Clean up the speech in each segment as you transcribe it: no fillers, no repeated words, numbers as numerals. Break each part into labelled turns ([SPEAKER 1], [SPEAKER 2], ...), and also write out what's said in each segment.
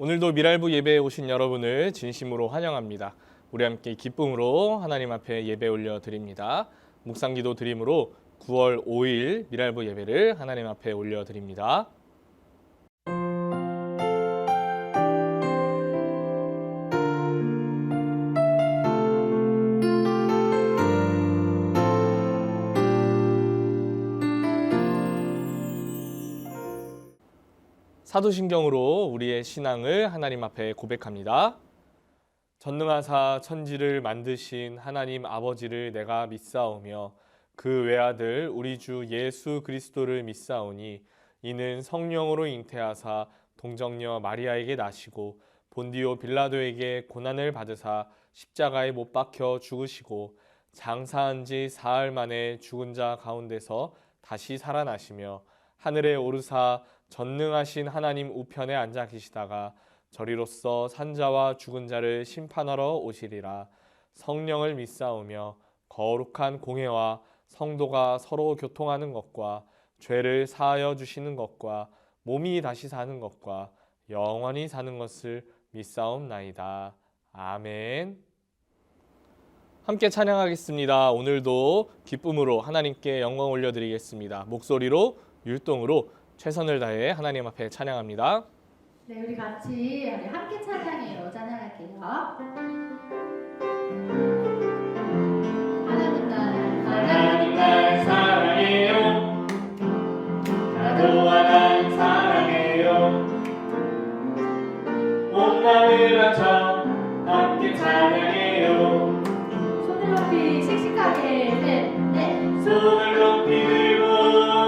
[SPEAKER 1] 오늘도 미랄부 예배에 오신 여러분을 진심으로 환영합니다. 우리 함께 기쁨으로 하나님 앞에 예배 올려드립니다. 묵상기도 드림으로 9월 5일 미랄부 예배를 하나님 앞에 올려드립니다. 사도신경으로 우리의 신앙을 하나님 앞에 고백합니다. 전능하사 천지를 만드신 하나님 아버지를 내가 믿사오며 그 외아들 우리 주 예수 그리스도를 믿사오니 이는 성령으로 잉태하사 동정녀 마리아에게 나시고 본디오 빌라도에게 고난을 받으사 십자가에 못 박혀 죽으시고 장사한 지 사흘 만에 죽은 자 가운데서 다시 살아나시며 하늘에 오르사 전능하신 하나님 우편에 앉아 계시다가 저리로서 산자와 죽은 자를 심판하러 오시리라. 성령을 믿사오며 거룩한 공회와 성도가 서로 교통하는 것과 죄를 사하여 주시는 것과 몸이 다시 사는 것과 영원히 사는 것을 믿사옵나이다. 아멘. 함께 찬양하겠습니다. 오늘도 기쁨으로 하나님께 영광 올려드리겠습니다. 목소리로 율동으로 최선을 다해 하나님 앞에 찬양합니다.
[SPEAKER 2] 네, 우리 같이 함께 찬양해요. 찬양할게요. 하나님 날
[SPEAKER 3] 사랑해요. 나도 하나님 사랑해요. 온 마음을 바쳐 함께 찬양해요.
[SPEAKER 2] 손을 높이 씩씩하게 넷
[SPEAKER 3] 손을 높이 들고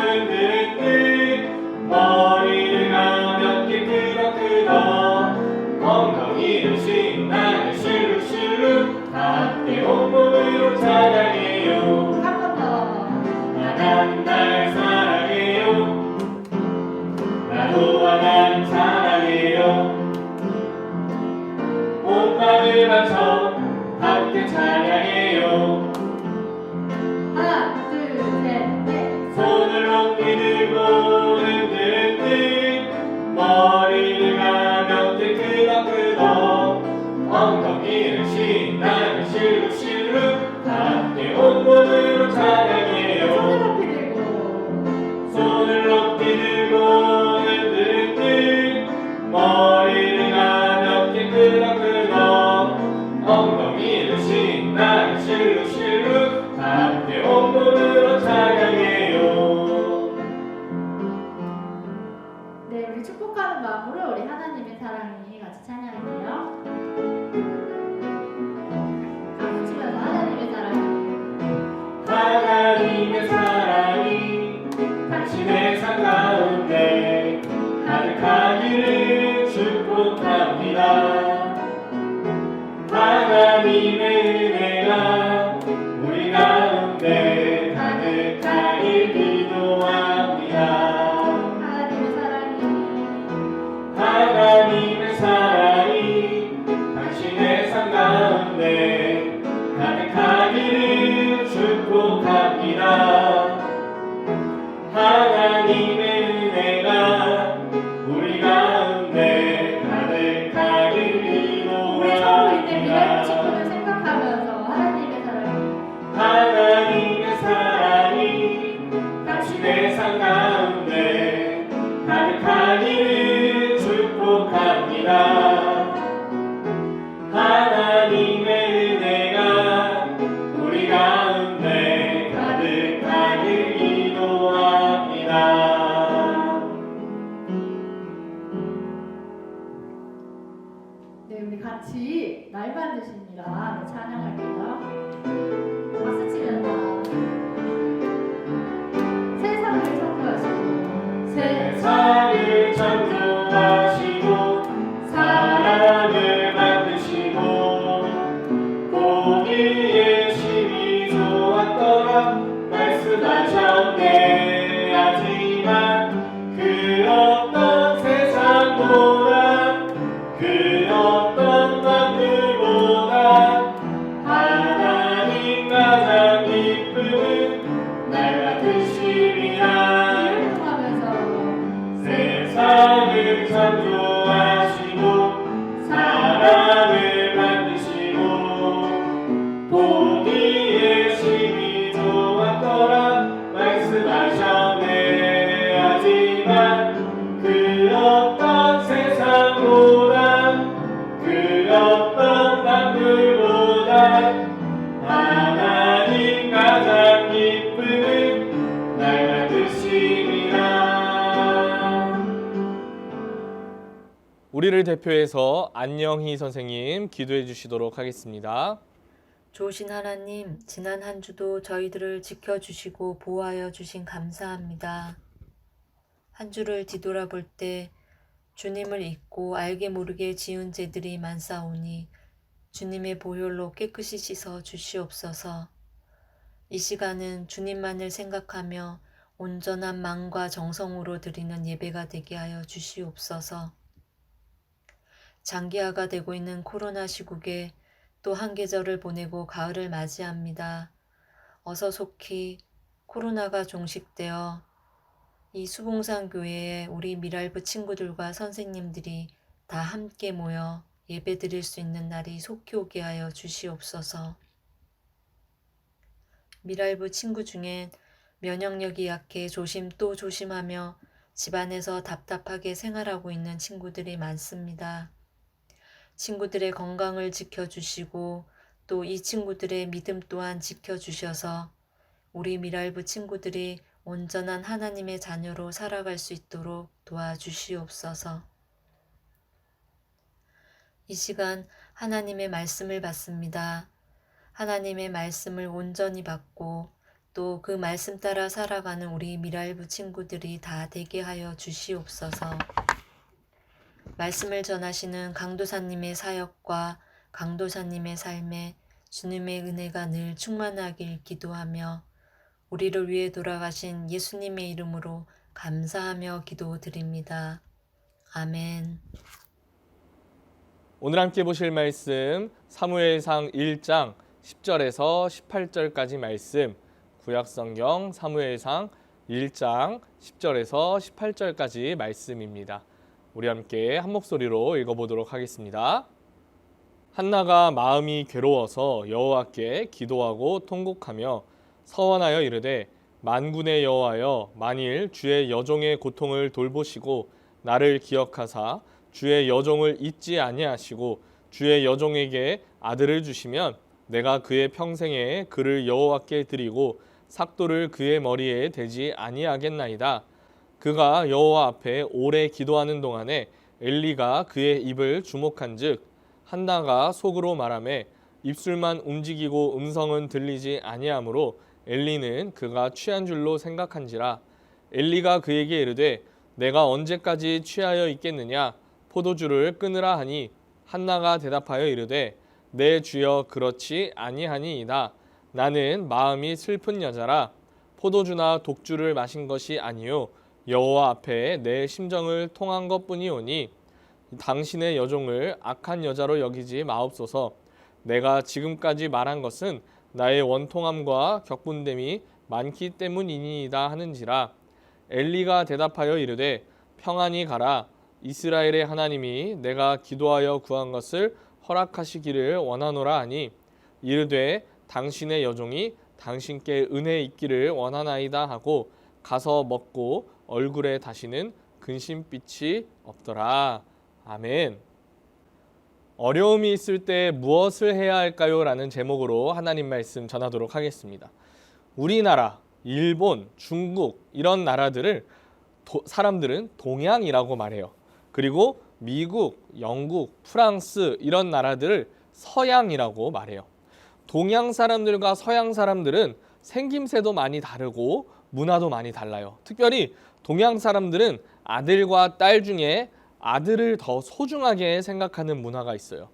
[SPEAKER 3] 흔들흔들 머리를 가볍게 끄덕끄덕 엉덩이를 신나게 실룩실룩 함께 온몸으로 찬양해요.
[SPEAKER 2] 한 번 더.
[SPEAKER 3] 하나님 날 사랑해요. 나도 하나님 사랑해요. 온 마음을 바쳐 함께 찬양해요.
[SPEAKER 2] 하나, 둘, 셋, 넷.
[SPEAKER 3] 손을 높이 들고 흔들흔들 머리를 가볍게 끄덕끄덕 엉덩이를 신나게 실룩실룩 함께 온몸으로 찬양해요.
[SPEAKER 2] 손을 높이 들고.
[SPEAKER 3] 손을 높이 들고 흔들흔들 머리를 가볍게 끄덕끄덕 엉덩이를 신나게 실룩실룩 함께 온몸으로 찬양해요.
[SPEAKER 2] 네, 우리 축복하는 마음으로 우리 하나님의 사랑이 같이 찬양할게요. 박수 치면서 하나님의 사랑이.
[SPEAKER 3] 하나님의 사랑이 당신의 삶 가운데 가득하기를 축복합니다. 하나님의 은혜가 우리 가운데 가득하길 기도합니다.
[SPEAKER 2] 하나님의 사랑이.
[SPEAKER 3] 하나님의 사랑이 당신의 삶 가운데 가득하기를 축복합니다. 하나님의 은혜가 우리 가운데 가득하길
[SPEAKER 2] 우리 서로 있는 미래의
[SPEAKER 3] 기도합니다.
[SPEAKER 2] 친구를 생각하면서 하나님의 사랑이.
[SPEAKER 3] 하나님의 사랑이 당신의 삶 가운데 가득하기를 축복합니다. 하나님의 은혜가 우리 가운데 가득하길 기도합니다.
[SPEAKER 2] 네, 우리 같이 날 만드십니다. 네, 찬양할게요. 박수 치면서 세상을 창조하시고
[SPEAKER 3] 세상을 창조하시고 사람을 만드시고 보기에 심히 좋았더라 말씀하셨네. 하지만 그 어떤 세상보다 그 어떤 만들보다 하나님 가장 기쁨은 날 만드시리라.
[SPEAKER 2] 통하면서
[SPEAKER 3] 세상을 창조하시고 말씀하셨네. 하지만 그 어떤 세상보다 그 어떤 만물보다 하나님 가장 기쁘는 날 만드심이라.
[SPEAKER 1] 우리를 대표해서 안영희 선생님 기도해 주시도록 하겠습니다.
[SPEAKER 4] 좋으신 하나님, 지난 한 주도 저희들을 지켜주시고 보호하여 주신 감사합니다. 한 주를 뒤돌아볼 때 주님을 잊고 알게 모르게 지은 죄들이 많사오니 주님의 보혈로 깨끗이 씻어 주시옵소서. 이 시간은 주님만을 생각하며 온전한 마음과 정성으로 드리는 예배가 되게 하여 주시옵소서. 장기화가 되고 있는 코로나 시국에 또 한 계절을 보내고 가을을 맞이합니다. 어서 속히 코로나가 종식되어 이 수봉산 교회에 우리 미랄부 친구들과 선생님들이 다 함께 모여 예배 드릴 수 있는 날이 속히 오게 하여 주시옵소서. 미랄부 친구 중엔 면역력이 약해 조심 또 조심하며 집안에서 답답하게 생활하고 있는 친구들이 많습니다. 친구들의 건강을 지켜주시고 또 이 친구들의 믿음 또한 지켜주셔서 우리 미랄부 친구들이 온전한 하나님의 자녀로 살아갈 수 있도록 도와주시옵소서. 이 시간 하나님의 말씀을 받습니다. 하나님의 말씀을 온전히 받고 또 그 말씀 따라 살아가는 우리 미랄부 친구들이 다 되게 하여 주시옵소서. 말씀을 전하시는 강도사님의 사역과 강도사님의 삶에 주님의 은혜가 늘 충만하길 기도하며 우리를 위해 돌아가신 예수님의 이름으로 감사하며 기도드립니다. 아멘.
[SPEAKER 1] 오늘 함께 보실 말씀 사무엘상 1장 10절에서 18절까지 말씀, 구약성경 사무엘상 1장 10절에서 18절까지 말씀입니다. 우리 함께 한 목소리로 읽어보도록 하겠습니다. 한나가 마음이 괴로워서 여호와께 기도하고 통곡하며 서원하여 이르되 만군의 여호와여, 만일 주의 여종의 고통을 돌보시고 나를 기억하사 주의 여종을 잊지 아니하시고 주의 여종에게 아들을 주시면 내가 그의 평생에 그를 여호와께 드리고 삭도를 그의 머리에 대지 아니하겠나이다. 그가 여호와 앞에 오래 기도하는 동안에 엘리가 그의 입을 주목한즉 한나가 속으로 말하매 입술만 움직이고 음성은 들리지 아니하므로 엘리는 그가 취한 줄로 생각한지라. 엘리가 그에게 이르되 내가 언제까지 취하여 있겠느냐, 포도주를 끊으라 하니 한나가 대답하여 이르되 내 주여 그렇지 아니하니이다. 나는 마음이 슬픈 여자라. 포도주나 독주를 마신 것이 아니요 여호와 앞에 내 심정을 통한 것뿐이오니 당신의 여종을 악한 여자로 여기지 마옵소서. 내가 지금까지 말한 것은 나의 원통함과 격분됨이 많기 때문이니이다 하는지라. 엘리가 대답하여 이르되 평안히 가라. 이스라엘의 하나님이 내가 기도하여 구한 것을 허락하시기를 원하노라 하니 이르되 당신의 여종이 당신께 은혜 있기를 원하나이다 하고 가서 먹고 얼굴에 다시는 근심빛이 없더라. 아멘. 어려움이 있을 때 무엇을 해야 할까요? 라는 제목으로 하나님 말씀 전하도록 하겠습니다. 우리나라, 일본, 중국 이런 나라들을 사람들은 동양이라고 말해요. 그리고 미국, 영국, 프랑스 이런 나라들을 서양이라고 말해요. 동양 사람들과 서양 사람들은 생김새도 많이 다르고 문화도 많이 달라요. 특별히 동양 사람들은 아들과 딸 중에 아들을 더 소중하게 생각하는 문화가 있어요.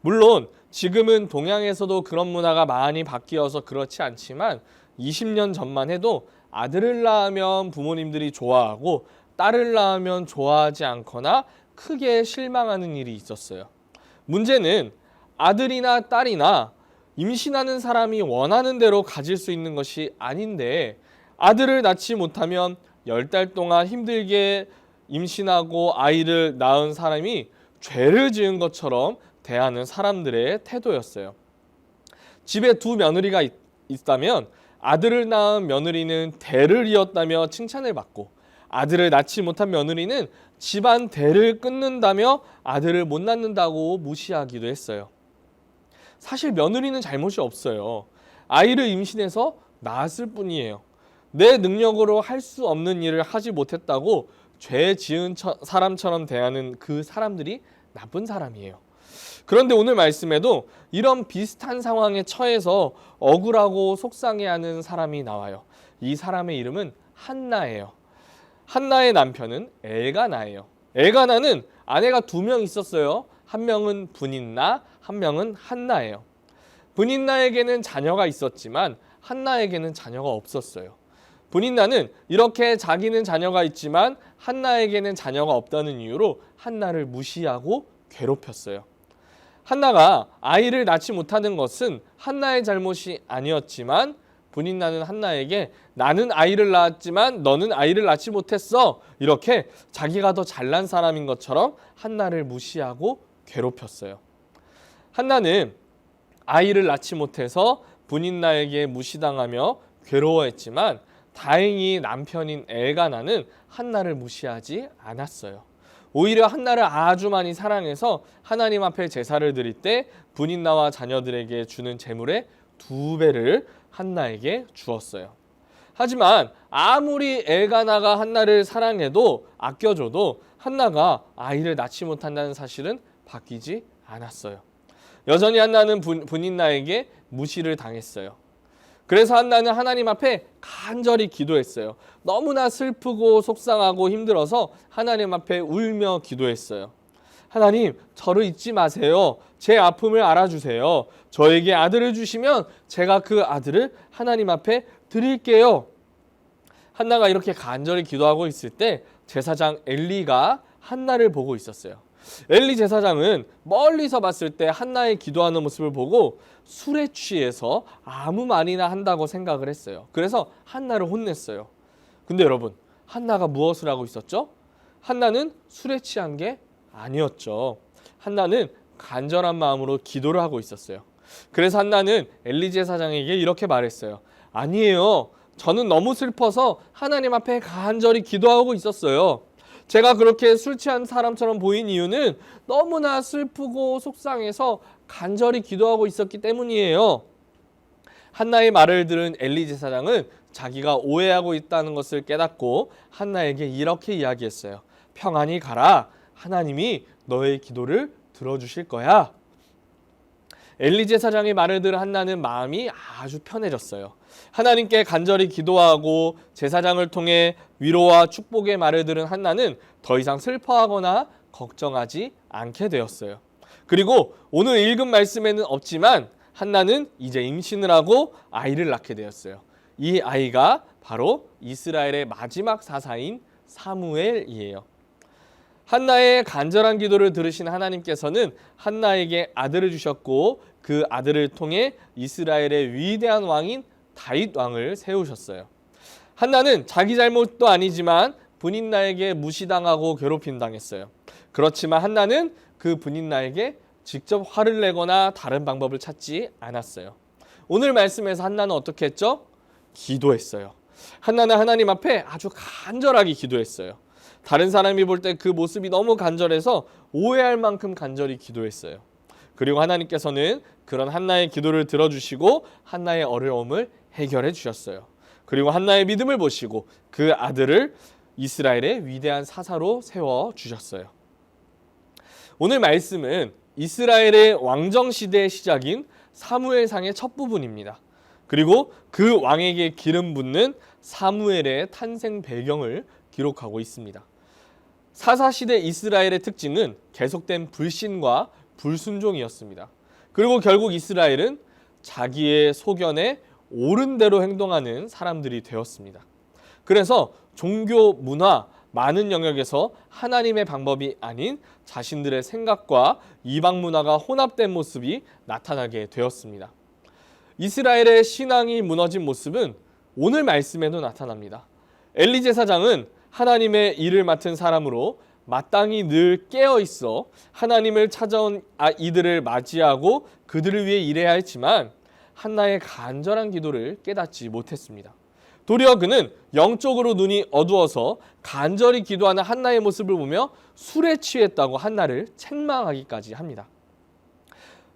[SPEAKER 1] 물론 지금은 동양에서도 그런 문화가 많이 바뀌어서 그렇지 않지만 20년 전만 해도 아들을 낳으면 부모님들이 좋아하고 딸을 낳으면 좋아하지 않거나 크게 실망하는 일이 있었어요. 문제는 아들이나 딸이나 임신하는 사람이 원하는 대로 가질 수 있는 것이 아닌데 아들을 낳지 못하면 10달 동안 힘들게 임신하고 아이를 낳은 사람이 죄를 지은 것처럼 대하는 사람들의 태도였어요. 집에 두 며느리가 있다면 아들을 낳은 며느리는 대를 이었다며 칭찬을 받고 아들을 낳지 못한 며느리는 집안 대를 끊는다며 아들을 못 낳는다고 무시하기도 했어요. 사실 며느리는 잘못이 없어요. 아이를 임신해서 낳았을 뿐이에요. 내 능력으로 할 수 없는 일을 하지 못했다고 죄 지은 사람처럼 대하는 그 사람들이 나쁜 사람이에요. 그런데 오늘 말씀에도 이런 비슷한 상황에 처해서 억울하고 속상해하는 사람이 나와요. 이 사람의 이름은 한나예요. 한나의 남편은 엘가나예요. 엘가나는 아내가 2명 있었어요. 한 명은 분인나, 한 명은 한나예요. 분인나에게는 자녀가 있었지만 한나에게는 자녀가 없었어요. 분인나는 이렇게 자기는 자녀가 있지만 한나에게는 자녀가 없다는 이유로 한나를 무시하고 괴롭혔어요. 한나가 아이를 낳지 못하는 것은 한나의 잘못이 아니었지만 분인나는 한나에게 나는 아이를 낳았지만 너는 아이를 낳지 못했어. 이렇게 자기가 더 잘난 사람인 것처럼 한나를 무시하고 괴롭혔어요. 한나는 아이를 낳지 못해서 분인나에게 무시당하며 괴로워했지만 다행히 남편인 엘가나는 한나를 무시하지 않았어요. 오히려 한나를 아주 많이 사랑해서 하나님 앞에 제사를 드릴 때 분인나와 자녀들에게 주는 제물의 2배를 한나에게 주었어요. 하지만 아무리 엘가나가 한나를 사랑해도 아껴줘도 한나가 아이를 낳지 못한다는 사실은 바뀌지 않았어요. 여전히 한나는 분인나에게 무시를 당했어요. 그래서 한나는 하나님 앞에 간절히 기도했어요. 너무나 슬프고 속상하고 힘들어서 하나님 앞에 울며 기도했어요. 하나님, 저를 잊지 마세요. 제 아픔을 알아주세요. 저에게 아들을 주시면 제가 그 아들을 하나님 앞에 드릴게요. 한나가 이렇게 간절히 기도하고 있을 때 제사장 엘리가 한나를 보고 있었어요. 엘리 제사장은 멀리서 봤을 때 한나의 기도하는 모습을 보고 술에 취해서 아무 말이나 한다고 생각을 했어요. 그래서 한나를 혼냈어요. 근데 여러분, 한나가 무엇을 하고 있었죠? 한나는 술에 취한 게 아니었죠. 한나는 간절한 마음으로 기도를 하고 있었어요. 그래서 한나는 엘리 제사장에게 이렇게 말했어요. 아니에요. 저는 너무 슬퍼서 하나님 앞에 간절히 기도하고 있었어요. 제가 그렇게 술 취한 사람처럼 보인 이유는 너무나 슬프고 속상해서 간절히 기도하고 있었기 때문이에요. 한나의 말을 들은 엘리 제사장은 자기가 오해하고 있다는 것을 깨닫고 한나에게 이렇게 이야기했어요. 평안히 가라. 하나님이 너의 기도를 들어주실 거야. 엘리 제사장의 말을 들은 한나는 마음이 아주 편해졌어요. 하나님께 간절히 기도하고 제사장을 통해 위로와 축복의 말을 들은 한나는 더 이상 슬퍼하거나 걱정하지 않게 되었어요. 그리고 오늘 읽은 말씀에는 없지만 한나는 이제 임신을 하고 아이를 낳게 되었어요. 이 아이가 바로 이스라엘의 마지막 사사인 사무엘이에요. 한나의 간절한 기도를 들으신 하나님께서는 한나에게 아들을 주셨고 그 아들을 통해 이스라엘의 위대한 왕인 다윗 왕을 세우셨어요. 한나는 자기 잘못도 아니지만 분인나에게 무시당하고 괴롭힘 당했어요. 그렇지만 한나는 그 분인나에게 직접 화를 내거나 다른 방법을 찾지 않았어요. 오늘 말씀에서 한나는 어떻게 했죠? 기도했어요. 한나는 하나님 앞에 아주 간절하게 기도했어요. 다른 사람이 볼 때 그 모습이 너무 간절해서 오해할 만큼 간절히 기도했어요. 그리고 하나님께서는 그런 한나의 기도를 들어주시고 한나의 어려움을 해결해 주셨어요. 그리고 한나의 믿음을 보시고 그 아들을 이스라엘의 위대한 사사로 세워주셨어요. 오늘 말씀은 이스라엘의 왕정시대의 시작인 사무엘상의 첫 부분입니다. 그리고 그 왕에게 기름 붓는 사무엘의 탄생 배경을 기록하고 있습니다. 사사시대 이스라엘의 특징은 계속된 불신과 불순종이었습니다. 그리고 결국 이스라엘은 자기의 소견에 옳은 대로 행동하는 사람들이 되었습니다. 그래서 종교, 문화, 많은 영역에서 하나님의 방법이 아닌 자신들의 생각과 이방 문화가 혼합된 모습이 나타나게 되었습니다. 이스라엘의 신앙이 무너진 모습은 오늘 말씀에도 나타납니다. 엘리 제사장은 하나님의 일을 맡은 사람으로 마땅히 늘 깨어 있어 하나님을 찾아온 이들을 맞이하고 그들을 위해 일해야 했지만 한나의 간절한 기도를 깨닫지 못했습니다. 도리어 그는 영적으로 눈이 어두워서 간절히 기도하는 한나의 모습을 보며 술에 취했다고 한나를 책망하기까지 합니다.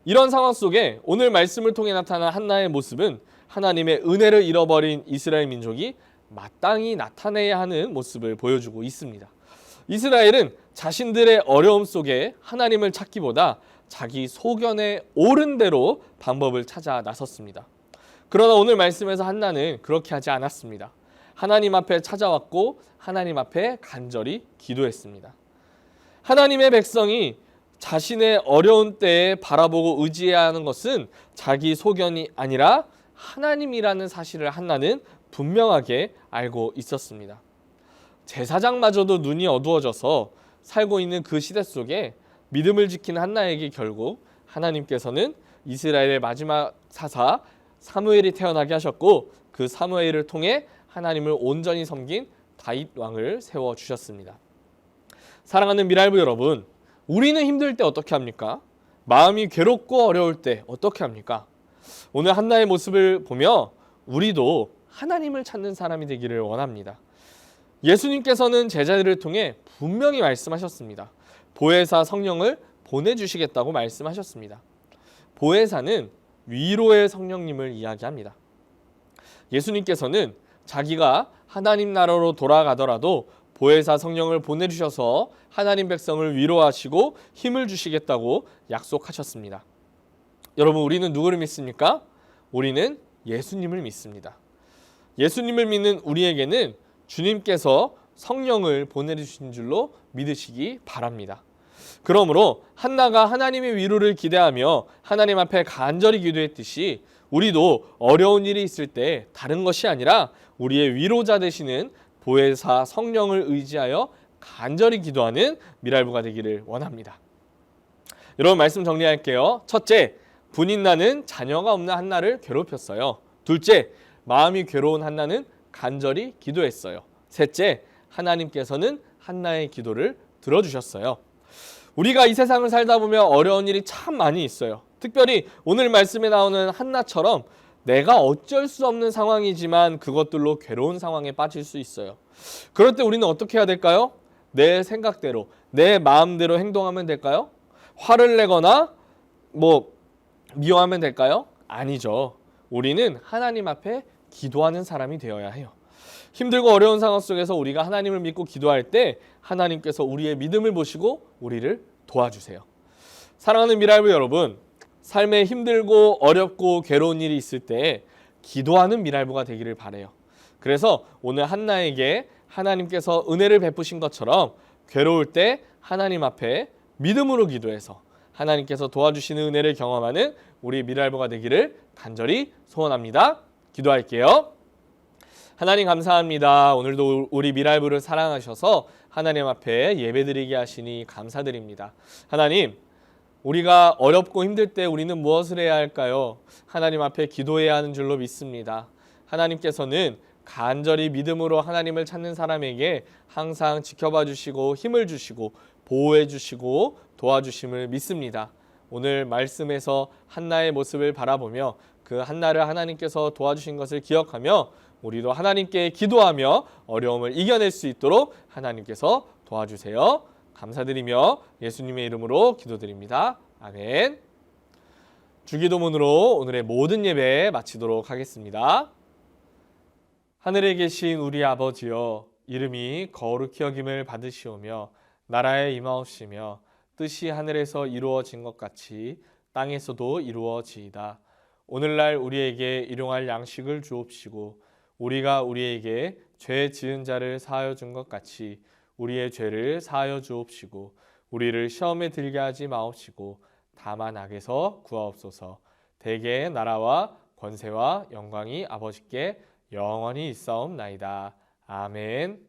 [SPEAKER 1] 이런 상황 속에 오늘 말씀을 통해 나타난 한나의 모습은 하나님의 은혜를 잃어버린 이스라엘 민족이 마땅히 나타내야 하는 모습을 보여주고 있습니다. 이스라엘은 자신들의 어려움 속에 하나님을 찾기보다 자기 소견에 옳은 대로 방법을 찾아 나섰습니다. 그러나 오늘 말씀에서 한나는 그렇게 하지 않았습니다. 하나님 앞에 찾아왔고 하나님 앞에 간절히 기도했습니다. 하나님의 백성이 자신의 어려운 때에 바라보고 의지해야 하는 것은 자기 소견이 아니라 하나님이라는 사실을 한나는 분명하게 알고 있었습니다. 제사장마저도 눈이 어두워져서 살고 있는 그 시대 속에 믿음을 지키는 한나에게 결국 하나님께서는 이스라엘의 마지막 사사 사무엘이 태어나게 하셨고 그 사무엘을 통해 하나님을 온전히 섬긴 다윗 왕을 세워주셨습니다. 사랑하는 미랄부 여러분, 우리는 힘들 때 어떻게 합니까? 마음이 괴롭고 어려울 때 어떻게 합니까? 오늘 한나의 모습을 보며 우리도 하나님을 찾는 사람이 되기를 원합니다. 예수님께서는 제자들을 통해 분명히 말씀하셨습니다. 보혜사 성령을 보내주시겠다고 말씀하셨습니다. 보혜사는 위로의 성령님을 이야기합니다. 예수님께서는 자기가 하나님 나라로 돌아가더라도 보혜사 성령을 보내주셔서 하나님 백성을 위로하시고 힘을 주시겠다고 약속하셨습니다. 여러분, 우리는 누구를 믿습니까? 우리는 예수님을 믿습니다. 예수님을 믿는 우리에게는 주님께서 성령을 보내주신 줄로 믿으시기 바랍니다. 그러므로 한나가 하나님의 위로를 기대하며 하나님 앞에 간절히 기도했듯이 우리도 어려운 일이 있을 때 다른 것이 아니라 우리의 위로자 되시는 보혜사 성령을 의지하여 간절히 기도하는 미랄부가 되기를 원합니다. 여러분, 말씀 정리할게요. 첫째, 분인 나는 자녀가 없는 한나를 괴롭혔어요. 둘째, 마음이 괴로운 한나는 간절히 기도했어요. 셋째, 하나님께서는 한나의 기도를 들어주셨어요. 우리가 이 세상을 살다 보면 어려운 일이 참 많이 있어요. 특별히 오늘 말씀에 나오는 한나처럼 내가 어쩔 수 없는 상황이지만 그것들로 괴로운 상황에 빠질 수 있어요. 그럴 때 우리는 어떻게 해야 될까요? 내 생각대로, 내 마음대로 행동하면 될까요? 화를 내거나 미워하면 될까요? 아니죠. 우리는 하나님 앞에 기도하는 사람이 되어야 해요. 힘들고 어려운 상황 속에서 우리가 하나님을 믿고 기도할 때 하나님께서 우리의 믿음을 보시고 우리를 도와주세요. 사랑하는 미랄부 여러분, 삶에 힘들고 어렵고 괴로운 일이 있을 때 기도하는 미랄부가 되기를 바라요. 그래서 오늘 한나에게 하나님께서 은혜를 베푸신 것처럼 괴로울 때 하나님 앞에 믿음으로 기도해서 하나님께서 도와주시는 은혜를 경험하는 우리 미랄부가 되기를 간절히 소원합니다. 기도할게요. 하나님 감사합니다. 오늘도 우리 미랄부를 사랑하셔서 하나님 앞에 예배드리게 하시니 감사드립니다. 하나님, 우리가 어렵고 힘들 때 우리는 무엇을 해야 할까요? 하나님 앞에 기도해야 하는 줄로 믿습니다. 하나님께서는 간절히 믿음으로 하나님을 찾는 사람에게 항상 지켜봐 주시고 힘을 주시고 보호해 주시고 도와주심을 믿습니다. 오늘 말씀에서 한나의 모습을 바라보며 그 한나를 하나님께서 도와주신 것을 기억하며 우리도 하나님께 기도하며 어려움을 이겨낼 수 있도록 하나님께서 도와주세요. 감사드리며 예수님의 이름으로 기도드립니다. 아멘. 주기도문으로 오늘의 모든 예배 마치도록 하겠습니다. 하늘에 계신 우리 아버지여, 이름이 거룩히 여김을 받으시오며 나라에 임하옵시며 뜻이 하늘에서 이루어진 것 같이 땅에서도 이루어지이다. 오늘날 우리에게 일용할 양식을 주옵시고 우리가 우리에게 죄 지은 자를 사하여 준 것 같이 우리의 죄를 사하여 주옵시고 우리를 시험에 들게 하지 마옵시고 다만 악에서 구하옵소서. 대개의 나라와 권세와 영광이 아버지께 영원히 있사옵나이다. 아멘.